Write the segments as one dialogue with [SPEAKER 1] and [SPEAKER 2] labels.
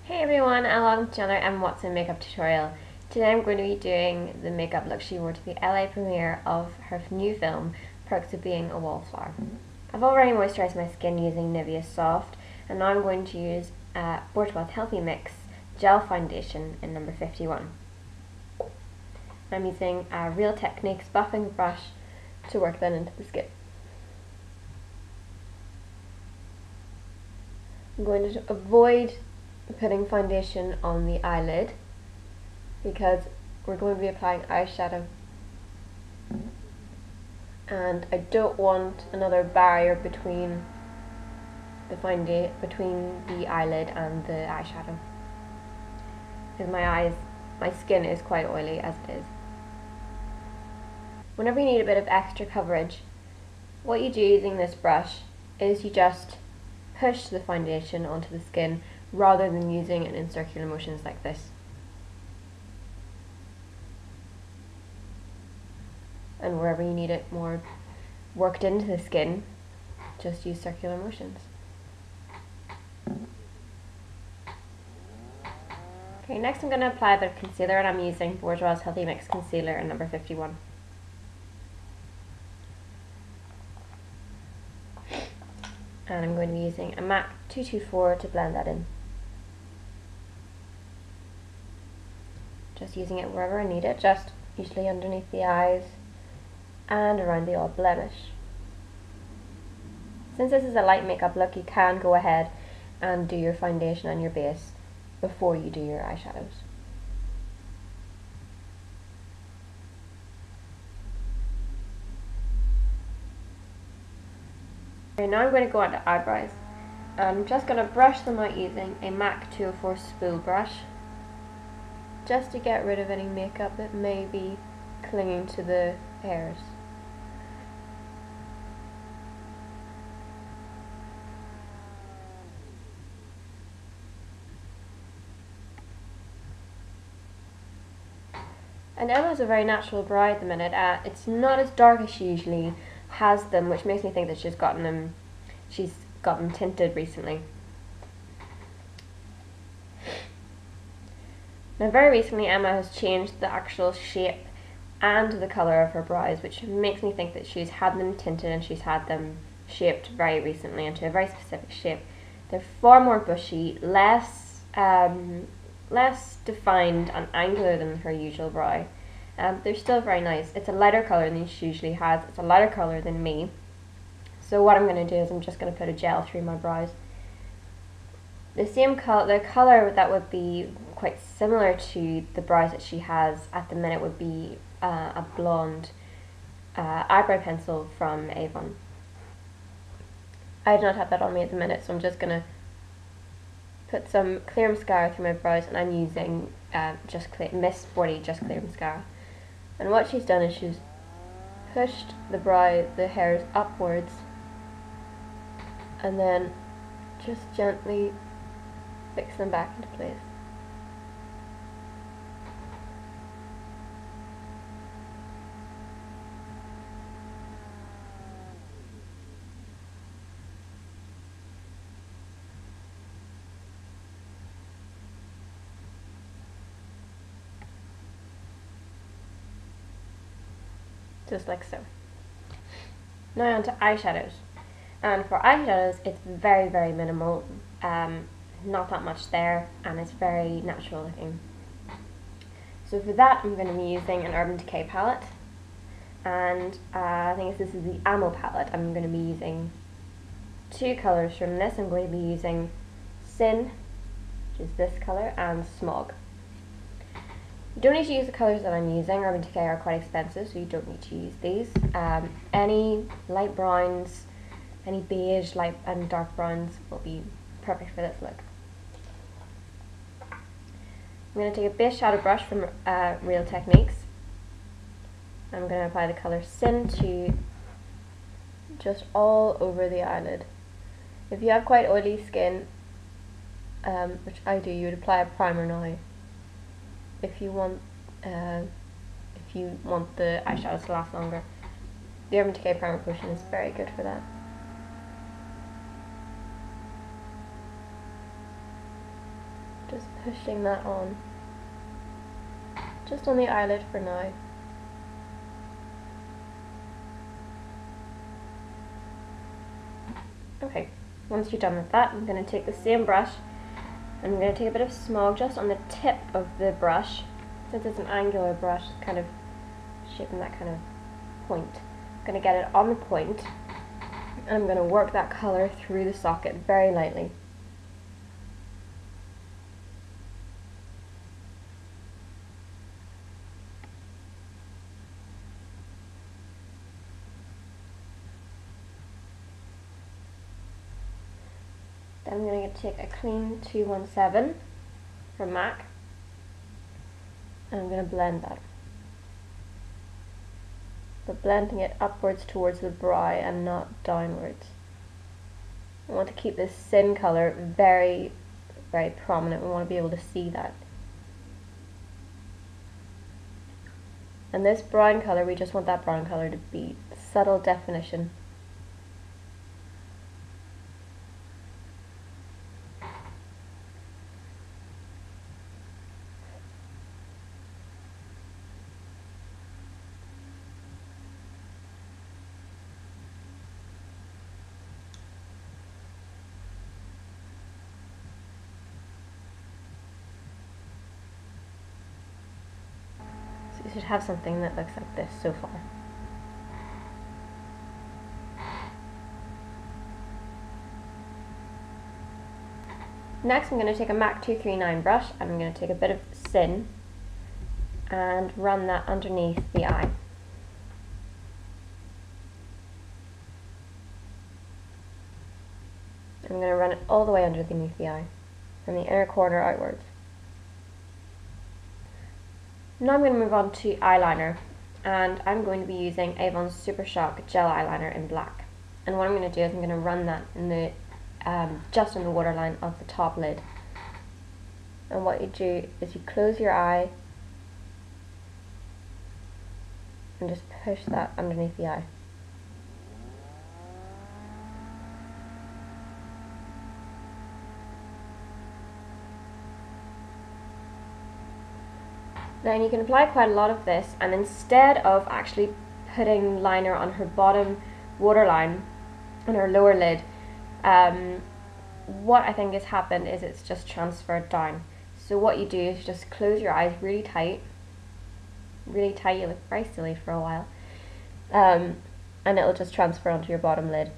[SPEAKER 1] Hey everyone, and welcome to another Emma Watson makeup tutorial. Today I'm going to be doing the makeup look she wore to the LA premiere of her new film, Perks of Being a Wallflower. I've already moisturised my skin using Nivea Soft, and now I'm going to use Bourjois Healthy Mix Gel Foundation in number 51. I'm using Real Techniques buffing brush to work that into the skin. I'm going to avoid putting foundation on the eyelid because we're going to be applying eyeshadow, and I don't want another barrier between the eyelid and the eyeshadow, because my skin is quite oily as it is. Whenever you need a bit of extra coverage, what you do using this brush is you just push the foundation onto the skin rather than using it in circular motions like this. And wherever you need it more worked into the skin, just use circular motions. Okay, next I'm going to apply a bit of concealer, and I'm using Bourjois Healthy Mix Concealer in number 51. And I'm going to be using a MAC 224 to blend that in. Just using it wherever I need it, just usually underneath the eyes and around the odd blemish. Since this is a light makeup look, you can go ahead and do your foundation and your base before you do your eyeshadows. Okay, now I'm going to go on to eyebrows. I'm just going to brush them out using a MAC 204 spool brush, just to get rid of any makeup that may be clinging to the hairs. And Emma's a very natural brow at the minute. It's not as dark as she usually has them, which makes me think that she's gotten them tinted recently. Now, very recently Emma has changed the actual shape and the colour of her brows, which makes me think that she's had them tinted and she's had them shaped very recently into a very specific shape. They're far more bushy, less defined and angular than her usual brow. They're still very nice. It's a lighter colour than she usually has. It's a lighter colour than me. So what I'm going to do is I'm just going to put a gel through my brows. The colour that would be quite similar to the brows that she has at the minute would be a blonde eyebrow pencil from Avon. I do not have that on me at the minute, so I'm just going to put some clear mascara through my brows, and I'm using Miss Sporty Just Clear Mascara. And what she's done is she's pushed the hairs upwards, and then just gently fix them back into place. Just like so. Now on to eyeshadows. And for eyeshadows, it's very, very minimal. Not that much there, and it's very natural looking. So for that, I'm going to be using an Urban Decay palette, and I think this is the Ammo palette. I'm going to be using two colours from this. I'm going to be using Sin, which is this colour, and Smog. You don't need to use the colours that I'm using. Urban Decay are quite expensive, so you don't need to use these. Any light browns, any beige, light and dark browns will be perfect for this look. I'm going to take a base shadow brush from Real Techniques. I'm going to apply the colour Sin to just all over the eyelid. If you have quite oily skin, which I do, you would apply a primer now. If you want the eyeshadows to last longer, the Urban Decay Primer Potion is very good for that. Just pushing that on. Just on the eyelid for now. Okay, once you're done with that, I'm going to take the same brush and I'm going to take a bit of smog just on the tip of the brush. Since it's an angular brush, it's kind of shaping that kind of point. I'm going to get it on the point and I'm going to work that colour through the socket very lightly. Then I'm going to take a clean 217 from MAC and I'm going to blend that. But blending it upwards towards the brow and not downwards. I want to keep this Sin colour very, very prominent. We want to be able to see that. And this brown colour, we just want that brown colour to be subtle definition. You should have something that looks like this so far. Next I'm going to take a MAC 239 brush and I'm going to take a bit of Sin and run that underneath the eye. I'm going to run it all the way underneath the eye, from the inner corner outwards. Now I'm going to move on to eyeliner, and I'm going to be using Avon's Supershock gel eyeliner in black. And what I'm going to do is I'm going to run that in the just in the waterline of the top lid. And what you do is you close your eye and just push that underneath the eye. Now you can apply quite a lot of this, and instead of actually putting liner on her bottom waterline, on her lower lid, what I think has happened is it's just transferred down. So what you do is just close your eyes really tight, you look very silly for a while, and it'll just transfer onto your bottom lid.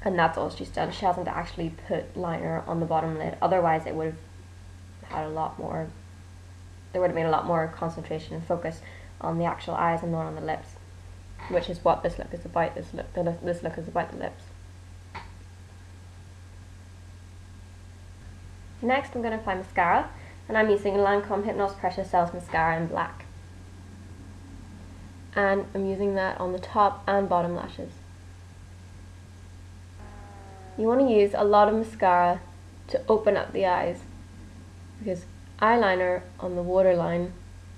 [SPEAKER 1] And that's all she's done. She hasn't actually put liner on the bottom lid, otherwise it would have had a lot more. There would have been a lot more concentration and focus on the actual eyes and not on the lips, which is what this look is about. This look is about the lips. Next I'm going to apply mascara, and I'm using Lancome Hypnose Precious Cells Mascara in black. And I'm using that on the top and bottom lashes. You want to use a lot of mascara to open up the eyes, because eyeliner on the waterline,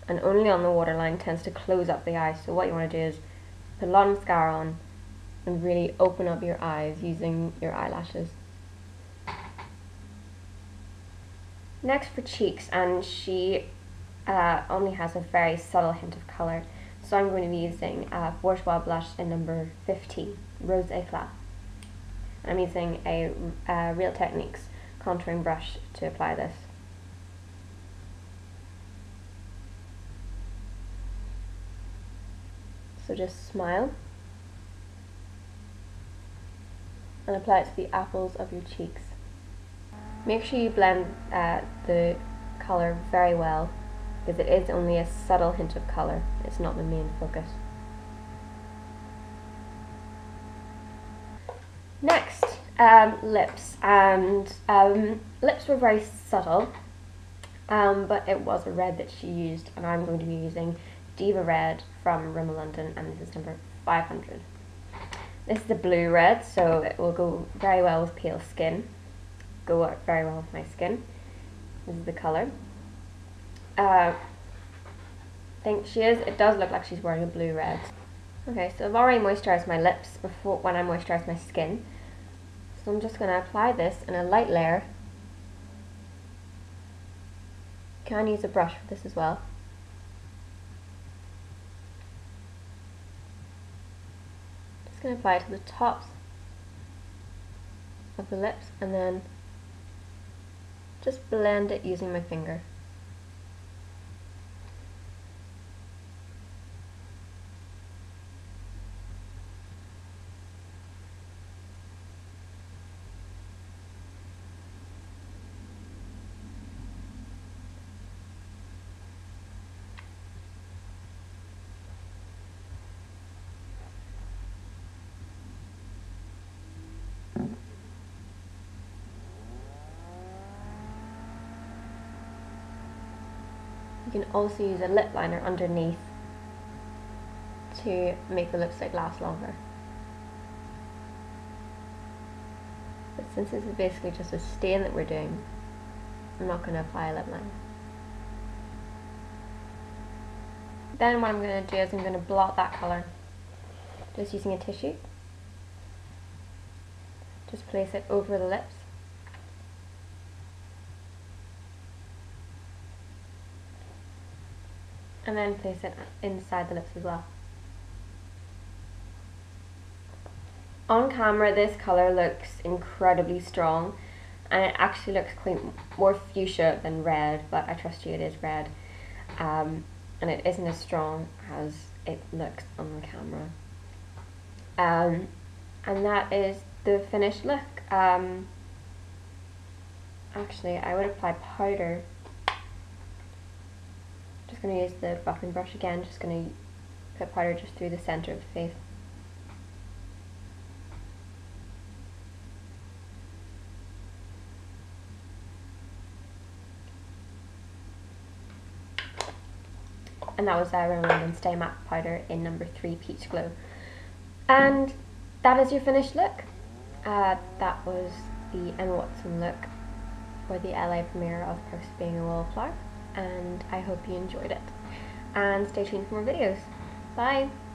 [SPEAKER 1] and only on the waterline, tends to close up the eyes. So what you want to do is put a lot of mascara on and really open up your eyes using your eyelashes. Next for cheeks, and she only has a very subtle hint of colour, so I'm going to be using a Bourjois blush in number 15, Rose Eclat. I'm using a Real Techniques contouring brush to apply this. So just smile and apply it to the apples of your cheeks. Make sure you blend the colour very well, because it is only a subtle hint of colour, it's not the main focus. Next, lips. And lips were very subtle, but it was a red that she used, and I'm going to be using Diva red from Rimmel London, and this is number 500. This is the blue red, so it will go very well with pale skin. Go out very well with my skin. This is the colour. I think it does look like she's wearing a blue red. Okay, so I've already moisturised my lips before when I moisturised my skin. So I'm just going to apply this in a light layer Can use a brush for this as well. Just going to apply it to the tops of the lips and then just blend it using my finger. You can also use a lip liner underneath to make the lipstick last longer. But since this is basically just a stain that we're doing, I'm not going to apply a lip liner. Then what I'm going to do is I'm going to blot that colour just using a tissue. Just place it over the lips. And then place it inside the lips as well. On camera this colour looks incredibly strong and it actually looks quite more fuchsia than red, but I trust you, it is red. And it isn't as strong as it looks on the camera. And that is the finished look. Actually, I would apply powder. Just going to use the buffing brush again, just going to put powder just through the centre of the face. And that was Rimmel and Stay Matte powder in number 3 Peach Glow. And that is your finished look. That was the Emma Watson look for the LA premiere of Perks of Being a Wallflower. And I hope you enjoyed it. And stay tuned for more videos. Bye!